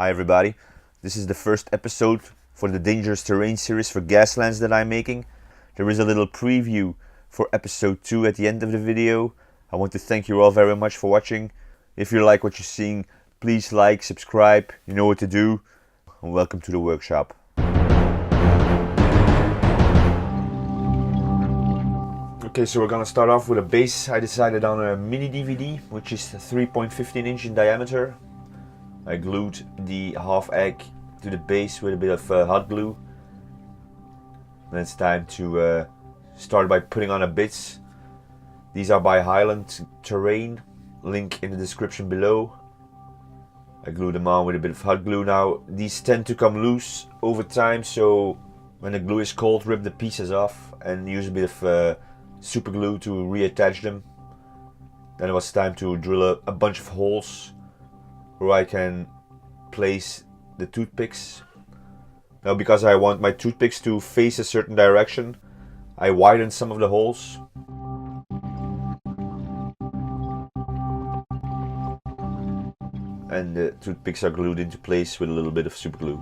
Hi everybody, this is the first episode for the Dangerous Terrain series for Gaslands that I'm making. There is a little preview for episode 2 at the end of the video. I want to thank you all very much for watching. If you like what you're seeing, please like, subscribe, you know what to do, and welcome to the workshop. Okay, so we're gonna start off with a base. I decided on a mini DVD, which is 3.15 inch in diameter. I glued the half egg to the base with a bit of hot glue. Then it's time to start by putting on the bits. These are by Highland Terrain, link in the description below. I glued them on with a bit of hot glue. Now these tend to come loose over time, so when the glue is cold, rip the pieces off and use a bit of super glue to reattach them. Then it was time to drill a bunch of holes where I can place the toothpicks. Now, because I want my toothpicks to face a certain direction, I widened some of the holes. And the toothpicks are glued into place with a little bit of super glue.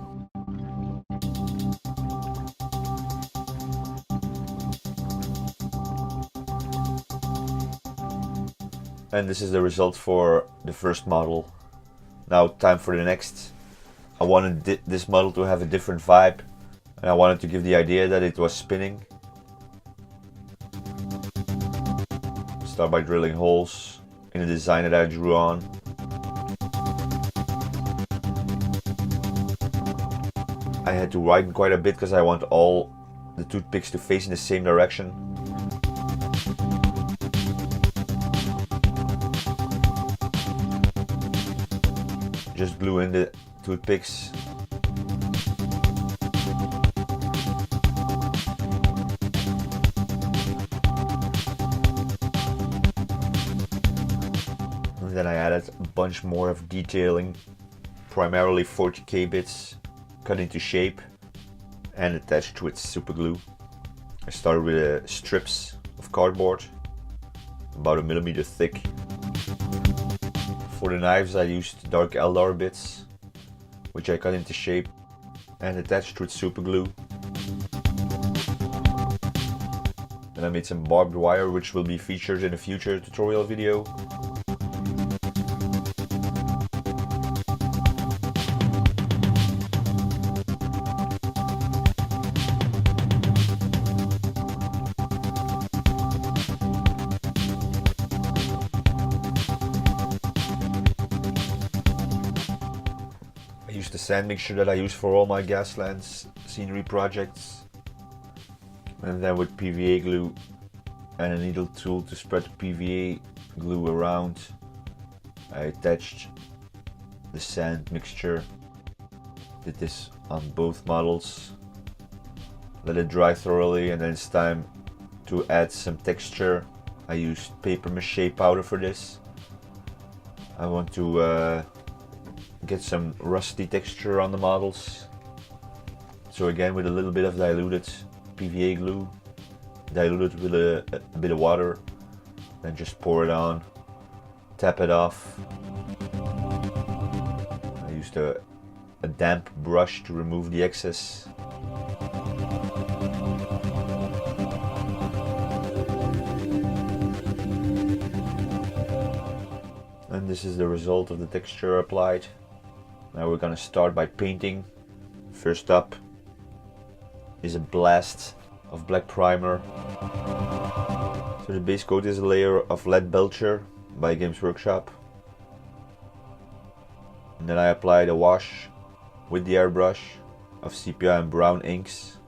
And this is the result for the first model. Now time for the next. I wanted this model to have a different vibe, and I wanted to give the idea that it was spinning. Start by drilling holes in the design that I drew on. I had to widen quite a bit because I want all the toothpicks to face in the same direction. Just glue in the toothpicks. And then I added a bunch more of detailing, primarily 40K bits cut into shape and attached with super glue. I started with strips of cardboard, about 1 millimeter thick. For the knives I used dark Eldar bits, which I cut into shape and attached with super glue. Then I made some barbed wire, which will be featured in a future tutorial video. I used the sand mixture that I use for all my Gaslands scenery projects, and then with PVA glue and a needle tool to spread the PVA glue around, I attached the sand mixture. Did this on both models, let it dry thoroughly, and then it's time to add some texture. I used paper mache powder for this. I want to get some rusty texture on the models. So again, with a little bit of diluted PVA glue, diluted with a bit of water, then just pour it on, tap it off. I used a damp brush to remove the excess. And this is the result of the texture applied. Now we're gonna start by painting. First up is a blast of black primer. So the base coat is a layer of lead Belcher by Games Workshop. And then I applied a wash with the airbrush of sepia and brown inks.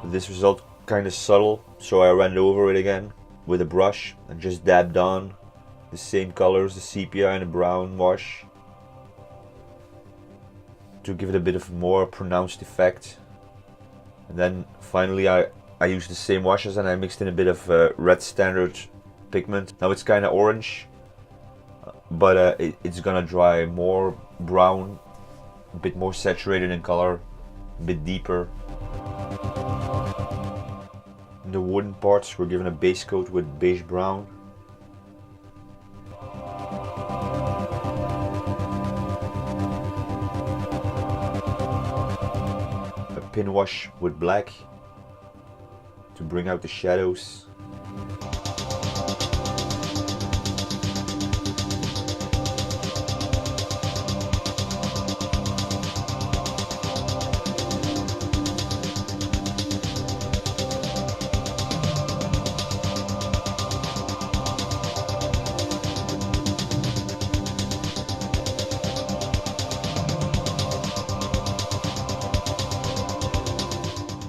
This result kind of subtle, so I ran over it again with a brush and just dabbed on the same colors, the sepia and the brown wash, to give it a bit of more pronounced effect. And then finally I used the same washes and I mixed in a bit of red standard pigment. Now it's kind of orange, but it's gonna dry more brown, a bit more saturated in color, a bit deeper. The wooden parts were given a base coat with beige brown. pin wash with black to bring out the shadows.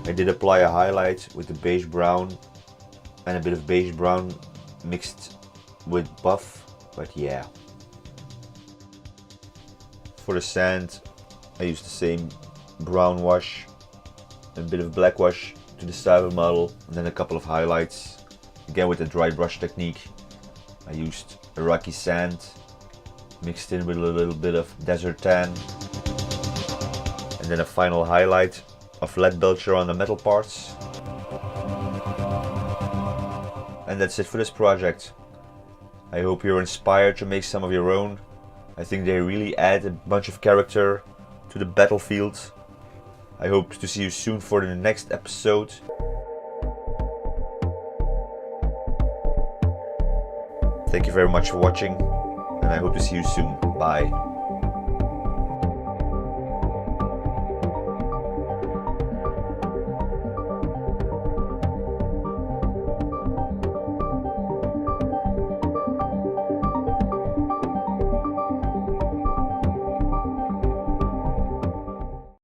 I did apply a highlight with the beige brown and a bit of beige brown mixed with buff, but yeah. For the sand, I used the same brown wash, a bit of black wash to the style model, and then a couple of highlights. Again with the dry brush technique, I used Iraqi sand mixed in with a little bit of desert tan, and then a final highlight of lead belcher on the metal parts. And that's it for this project. I hope you're inspired to make some of your own. I think they really add a bunch of character to the battlefield. I hope to see you soon for the next episode. Thank you very much for watching, and I hope to see you soon. Bye.